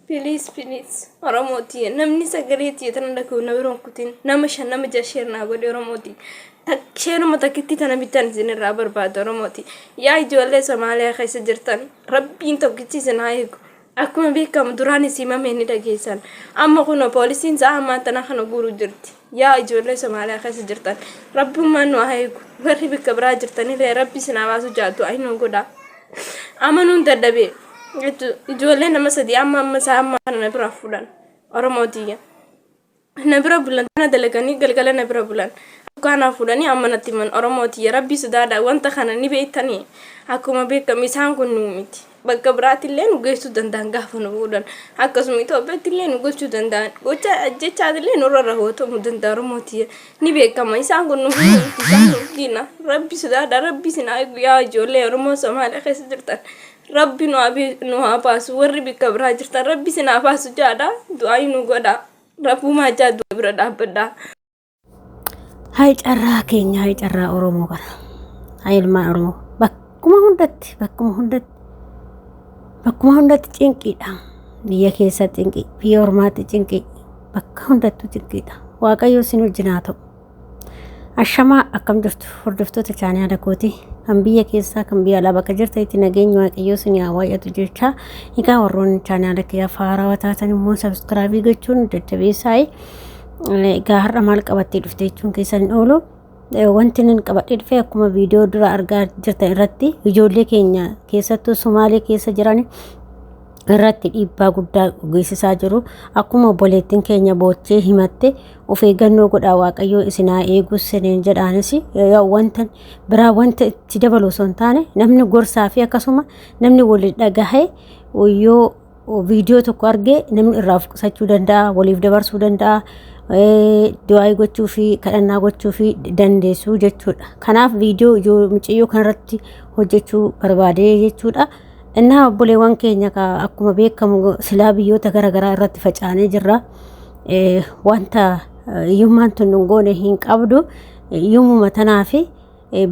Please Oromoti namni sagaleetti tan dhaquu na biroon kutin nama shan nama jasheerna godhe Oromoti takkeeruma takkitti tana bitan isinirraa barbaada Oromoti yaa ijoollee Somaaliyaa keessa jirtan rabbiin tokkichi isin haa eegu akkuma beekamu duraan isimame ni dhageessan amma kun poolisiin sa'a ammaa tana kana guuruu jirti yaa ijoollee Somaaliyaa keessa jirtan rabbummaan nu haa eegu warri bikka biraa jirtanillee rabbi isin haa baasu jaatu ayinoo godha amanuun dadhabee ijoollee nama sadii amma kana bira fuudhan Oromootiya na bira bulan tana dalaganii galgala na bira bulan kana fuudhanii amma natti man Oromootiya rabbi sodaadha wanta kana ni beektanii akkuma beekamu isaan kun nuumiti bakka biraatillee nu geessuu danda'an gaafa nu fuudhan akkasuma Itoophiyaattillee nu gochuu danda'an gocha jechaatillee nurra raawwatamuu danda'a Oromootiya ni beekama isaan kun nu fuudhan rabbi sodaadha rabbi sinaa yaa ijoollee Oromoo Somaaliyaa keessa jirtan Rabbi nu hapasu warri bikka biraa jirtan rabbi sin hapasu jaada du'aa nu godha rabbuma jaadu bira dhaabbadha hay carraa keenya hay carraa Oromoo kana hay ilmaan Oromoo bakkuma hundatti cinqiidha biyya keessa cinqi biyya ormaatti cinqi bakka hundattu cinqiidha waaqayyo sin wajjin haa ta'u Ashama akkam jirtu hordoftoota chaanaala kooti kan biyya keessaa kan biyya alaa bakka jirta itti nageenya waaqayyoo sin haa waayatu jecha egaa warroonni chaanaala kee haarawaa taatan immoo subscribe gochuun dadhabeessaa egaa har'a maal qabattee dhufte jechuun keessan oolu wanti nin qabadhee dhufe akkuma viidiyoo dura argaa jirtan irratti ijoollee keenya keessattuu Somaalee keessa jiran irratti dhiibbaa guddaa geessisaa jiru akkuma obboleettiin keenya boochee himatte of eeggannoo godhaa waaqayyoo isinaa eegus senen jedhaanis wanta biraa wanta itti dabaluu osoo hin taane namni gorsaa fi akkasuma namni waliin dhagahee yoo viidiyoo tokko argee namni irraa qusachuu danda'a waliif dabarsuu danda'a du'aa gochuu fi kadhannaa gochuu fi dandeessuu jechuudha kanaaf viidiyoo mucayyoo kanarratti hojjechuu barbaadee jechuudha Inna obboleewwan keenya akkuma beekamu silaa biyyoota garaagaraa irratti facaanee jirra wanta iyyummaan tun goone hin qabdu iyyumuma tanaa fi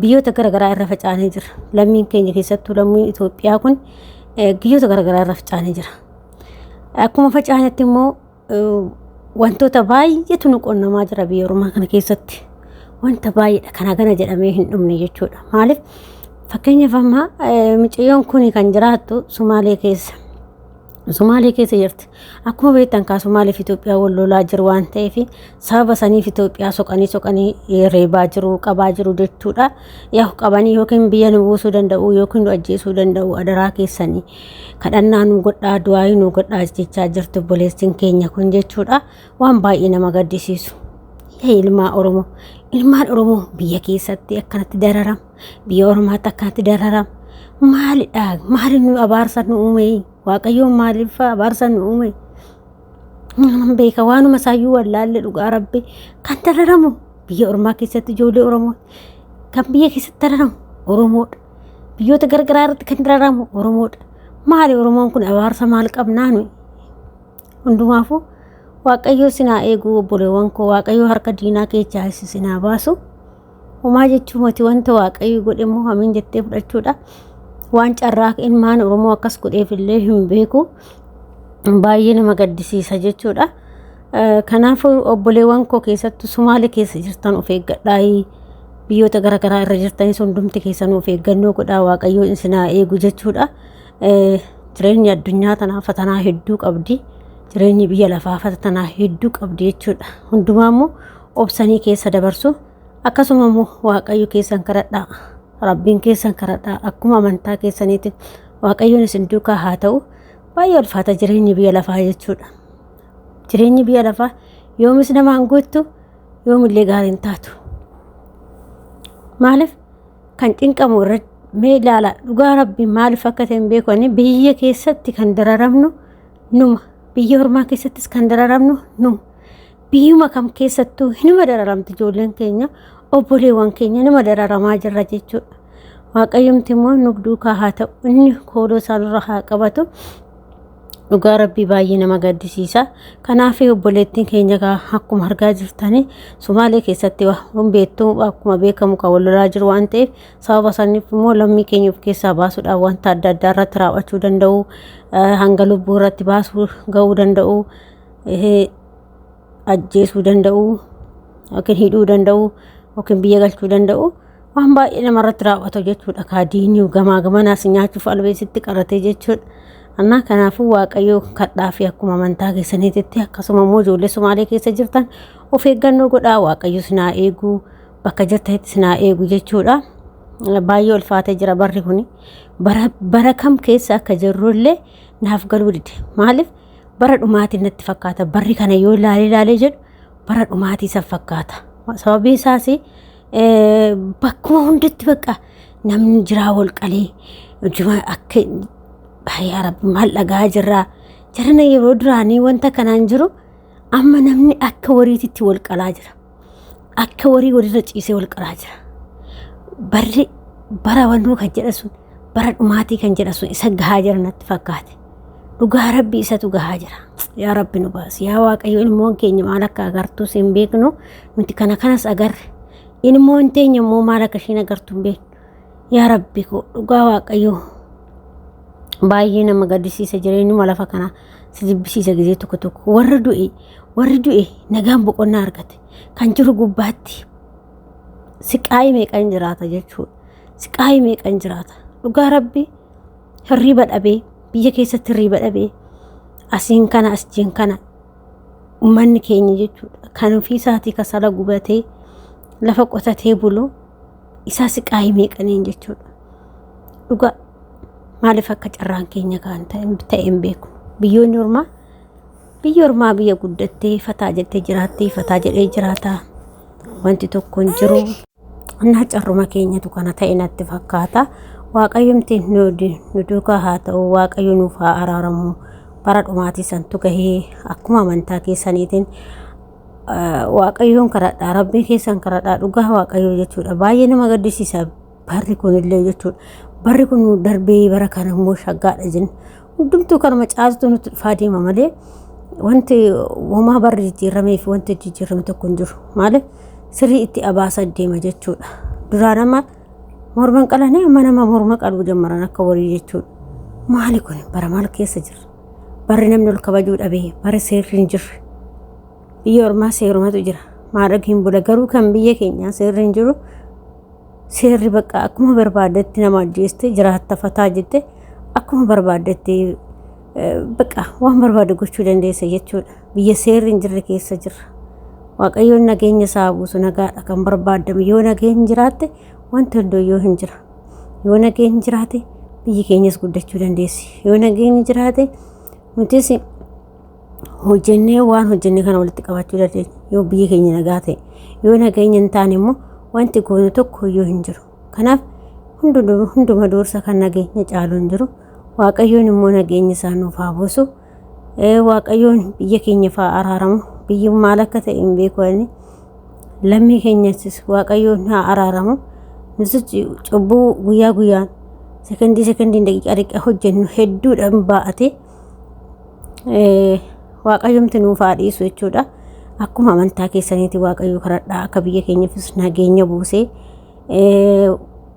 biyyoota garaagaraa irra facaanee jira lammiin keenya keessattuu lammiin Itoophiyaa kun biyyoota garaagaraa irra facaanee jira akkuma facaanetti immoo wantoota baay'eetu nu qonnamaa jira biyya Oromoo kana keessatti wanta baay'eedha kana gana jedhamee hin dhumne jechuudha maaliif Fakkeenyaaf amma mucayyoon kun kan jiraattu Somaalee keessa jirti. Akkuma beektan ka Somaalee fi Itoophiyaa wal lolaa jiru waan ta'eef sababa saniif Itoophiyaa soqanii reebaa jiru qabaa jiru jechuudha. Yaa qabanii yookiin biyya nu buusuu danda'u yookiin nu ajjeesuu danda'u adaraa keessanii kadhannaa nu godhaa du'aa nu godhaa jechaa jirtu obboleettiin keenya kun jechuudha. Waan baay'ee nama gaddisiisu. Ilmaan Oromoo biyya keessatti akkanatti dararam biyya Oromooti akkanatti dararam maali nu abaarsa nu uume waaqayyoon maaliif abaarsa nu uume beeka waanuma saayyuu wallaalle dhugaa rabbi kan dararamu biyya Oromoo keessatti ijoollee Oromoo kan biyya keessatti dararamu Oromoodha biyyoota garagaraa irratti kan dararamu Oromoodha maali Oromoon kun abaarsa maal qabnaa nu hundumaafuu waaqayyo sinaa eeguu obboleewwan koo waaqayyo harka diinaa keessaa sinaa baasu homaa jechuun mati wanta waaqayyo godhe immoo hamiin jettee fudhachuudha waan carraa ilmaan Oromoo akkas godheef illee hin beeku baay'ee nama gaddisiisa jechuudha kanaaf obboleewwan koo keessattuu Somaalee keessa jirtan of eeggadhaa biyyoota garaagaraa irra jirtanis hundumti keessan of eeggannoo godhaa waaqayyo sinaa eegu jechuudha jireenya addunyaa tanaa fatanaa hedduu qabdi jireenyi biyya lafaa fatanaa hedduu qabdi jechuudha hundumaa immoo obsanii keessa dabarsu akkasuma immoo waaqayyo keessan kadhadhaa rabbiin keessan kadhadhaa akkuma amantaa keessaniitiin waaqayyoon isin duukaa haa ta'u baay'ee ulfaata jireenyi biyya lafaa jechuudha jireenyi biyya lafaa yoomis namaan guuttu yoomillee gaariin taatu maaliif kan cinqamu irra mee ilaala dhugaa rabbiin maaliif akka ta'e hin beekne biyya keessatti kan dararamnu numa biyya Oromoo keessattis kan dararamnu numa biyyuma kam keessattuu hinuma dararamti ijoolleen keenya obboleewwan keenya nima dararamaa jirra jechuudha waaqayyomti immoo nu duukaa haa ta'u inni kooloo isaanirra haa qabatu dhugaa rabbii baay'ee nama gaddisiisa. Kanaaf obboleettiin keenya akkuma argaa jirtanii Somaalee keessatti waan beektu akkuma beekamu kan wal lolaa jiru waan ta'eef sababa saniif immoo lammii keenya of keessaa baasuudhaaf wanta adda addaa irratti raawwachuu danda'u, hanga lubbuu irratti baasuu ga'uu danda'u, ajjeesuu danda'u, yookiin hidhuu danda'u, yookiin biyya galchuu danda'u waan baay'ee namarratti raawwatu jechuudha. Kaadiinii gamaa gamanaas nyaachuuf albeesitti qaratee jechuudha. Anna kanaafuu waaqayyo kadhaa fi akkuma amantaa keessaniitti akkasuma immoo ijoollee Somaalee keessa jirtan of eeggannoo godhaa. Waaqayyo sinaa eeguu, bakka jirtanitti sinaa eeguu jechuudha. Baay'ee ulfaatee jira barri kuni. Bara kam keessa akka jirrullee naaf galuu dide. Maaliif bara dhumaatiin natti fakkaata. Barri kana yoo ilaalee jedhu bara dhumaatii isa fakkaata. Sababii isaas bakkuma hundatti bakka namni jiraa wal qalee akka yaa rabbi maal dhagaa jirraa jarana yeroo duraanii wanta kanaan jiru amma namni akka wariititti wal qalaa jira, akka warii walirra ciisee wal qalaa jira. Barri bara wannoo kan jedhasun bara dhumaatii kan jedhasun isa gahaa jira natti fakkaate. Dhugaa rabbi isatu gahaa jira. Yaa rabbi nu baasi. Yaa waaqayyo ilmoon keenya maal akka agartus hin beeknu, nuti kanas agarre. Ilmoon teenya immoo maal akka ishiin agartu hin beeknu. Yaa rabbi koo dhugaa waaqayyo baay'ee nama gaddisiisa. Jireenyuma lafa kana si jibbisiisa gisee tokko warri du'e nagaan boqonnaa argate kan jiru gubbaatti siqaayii meeqan jiraata jechuudha. Siqaayii meeqan jiraata. Dhugaa rabbi hirriba dhabee biyya keessatti hirriba dhabee asiin kana asjiin kana ummanni keenya jechuudha kan ofii isaatii kasala gubatee lafa qotatee bulu isaa siqaayii meeqaniin jechuudha. Dhugaa maaliif akka carraan keenya kan ta'e hin beeku. Biyyoonni ormaa biyya guddattee fataa jettee jiraattee fataa jedhee jiraata. Wanti tokko hin jiru. Annaa carruma keenyatu kana ta'e natti fakkaata. Waaqayyoomti nu duukaa haa ta'u. Waaqayyo nuuf haa araaramu. Bara dhumaatii santu gahee akkuma amantaa keessaniitiin waaqayyoon kadhadhaa, rabbii keessan kadhadhaa. Dhugaa waaqayyoo jechuudha. Baay'ee nama gaddisiisa barri kunillee jechuudha. Barri kun darbee bara kana immoo shaggaadha jenna. Hundumtuu kanuma caaltuu nuti dhufaa deema malee wanti uumaa barri jijjiiramee fi wanti jijjiirame tokko hin jiru. Maaliif sirrii itti abaasa deema jechuudha. Duraa nama morman qalanii amma nama morma qaluu jammaran akka warii jechuudha. Maali kun bara maal keessa jirra? Barri namni ol kabajuu dhabee barri seerri hin jirre. Biyya ormaa seerumatu jira. Maadhagiin bula garuu kan biyya keenyaa seerri hin jiru. Seerri bakka akkuma barbaadetti nama ajjeeste jiraatta fataa jette akkuma barbaadetti bakka waan barbaade gochuu dandeessa jechuudha. Biyya seerri hin jirre keessa jirra. Waaqayyoon nageenya isaa buusu nagaadha kan barbaadamu. Yoo nageenyi jiraatte wanti hundooyyuu hin jira. Yoo nageenyi jiraate biyyi keenyas guddachuu dandeessi. Yoo nageenyi jiraate nutis hojjennee waan hojjennee kana walitti qabachuu dandeenya. Yoo biyyi keenya nagaa ta'e, yoo nageenya hin taane immoo wanti goonu tokko iyyuu hin jiru. Kanaaf hunduma dursa kan nageenya caalu hin jiru. Waaqayyoon immoo nageenya isaa nuuf haa buusu. Waaqayyoon biyya keenya faa araaramu. Biyyi maal akka ta'e hin beeku. Lammii keenyas waaqayyoon haa araaramu. Nuti cubbuu guyyaa guyyaan sekondiin daqiiqaa hojjennu hedduudhaan baa'ate waaqayyoomti nuuf haa dhiisu jechuudha. Akkuma amantaa keessaniiti waaqayyo kadhadhaa akka biyya keenyaafis nageenya buusee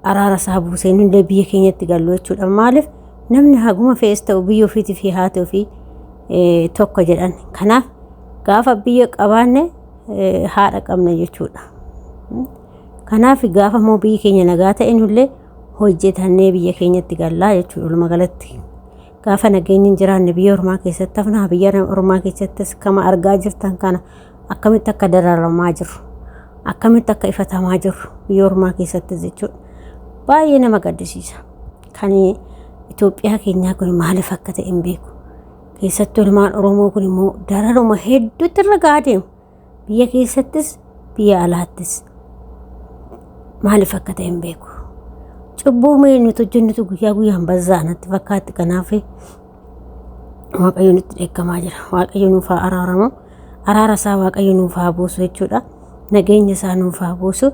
araara isaa buusee nuti biyya keenyatti gallu jechuudha. Maaliif namni haguma fe'es ta'u biyya ofiitii fi haati ofii tokko jedhan. Kanaaf gaafa biyya qabaanne haadha qabna jechuudha. Kanaaf gaafa moo biyyi keenya nagaa ta'e nullee hojjetannee biyya keenyatti gallaa jechuudha. Walumaa galatti gaafa nageenyi hin jiraanne biyya ormaa keessatti hafnaa. Biyya ormaa keessattis kama argaa jirtan kana akkamitti akka dararamaa jiru, akkamitti akka ifatamaa jiru biyya ormaa keessatti jechuudha. Baay'ee nama gaddisiisa. Kan Itoophiyaa keenyaa kun maaliif akka ta'e hin beeku. Keessattuu ilmaan Oromoo kun immoo dararuma hedduutti irra gahaa deemu. Biyya keessattis biyya alaattis maaliif akka ta'e hin beeku. Cubbuu nuti hojjennutu guyyaa guyyaan bazzaa natti fakkaatti. Kanaaf waaqayyo nutti dheekkamaa jira. Waaqayyo nuuf haa araaramu. Araara isaa waaqayyo nuuf haa buusu jechuudha. Nageenya isaa nuuf haa buusu.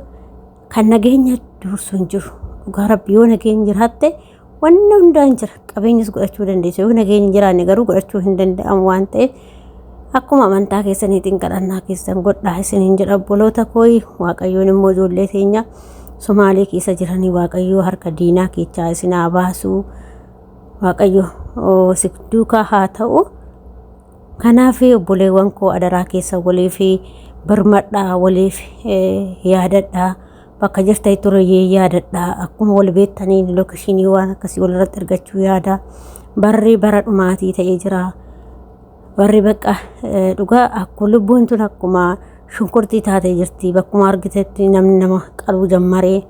Kan nageenya dursu hin jiru. Dhugaa rabbi yoo nageenya jiraatte wanna hundaan jira qabeenyis godhachuu dandeessu yoo nageenya jiraanne garuu godhachuu hin danda'amu waan ta'eef akkuma amantaa keessaniitiin kadhannaa keessan godhaa isiniin jedha obboloota kooyi waaqayyoon immoo ijoollee teenya Somaalee keessa jiranii waaqayyoo harka diinaa keessaa isin haa baasu waaqayyoo si duukaa haa ta'u kanaaf obboleewwan koo adaraa keessa waliif birmadhaa waliif yaadadhaa bakka jirtay ture yaadadhaa akkuma wal beektaniin lookashinii waan akkasii walirratti argachuu yaada barri bara dhumaatii ta'ee jira barri bakka dhugaa akkuma lubbuun tun akkuma shunkurtii taatee jirti bakkuma argitetti namni nama qaluu jammaree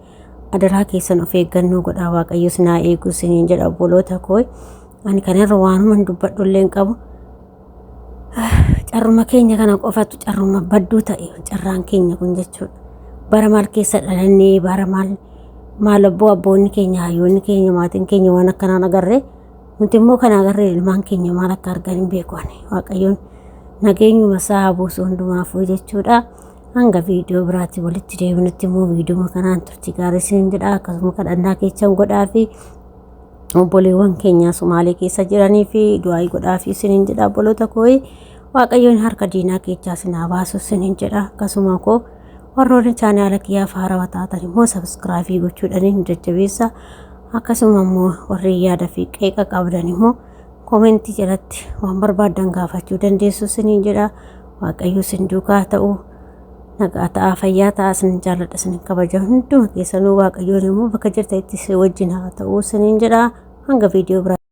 adaraa keessan of eeggannoo godhaa waaqayyo sinaa eegu isiniin jedha obboloota koo ani kanarra waanuma dubbadhu illee hin qabu carruma keenya kana qofatu carruma badduu ta'e carraan keenya kun jechuudha bara maal keessa dhalannee bara maal abboonni keenya hayyoonni keenya maatiin keenya waan akkanaan agarree nuti immoo kana agarree ilmaan keenya maal akka argan hin beekne waaqayyoon nageenyuma isaa buusu hundumaafuu jechuudha hanga viidiyoo biraatti walitti deebinutti immoo viidiyoo kanaan turtii gaarii isin jedha akkasuma kadhannaa keessan godhaa fi obboleewwan keenya Somaalee keessa jiranii fi du'aa godhaa fi isin jedha obboloota koo waaqayyoon harka diinaa keessaa isin haa baasu isin jedha akkasuma koo warroonni chaanaala kiyyaa haarawaa taatan immoo sabskraabii gochuudhaan jajjabeessa akkasuma immoo warri yaada fi qeeqa qabdan immoo koomentii jalatti waan barbaadan gaafachuu dandeessu isin jedha waaqayyo isin duukaa ta'u nagaa ta'aa fayyaa ta'aa isin jaalladha isin kabaja hunduma keessanuu waaqayyoon immoo bakka jirtanitti wajjin haa ta'u isin jedha hanga viidiyoo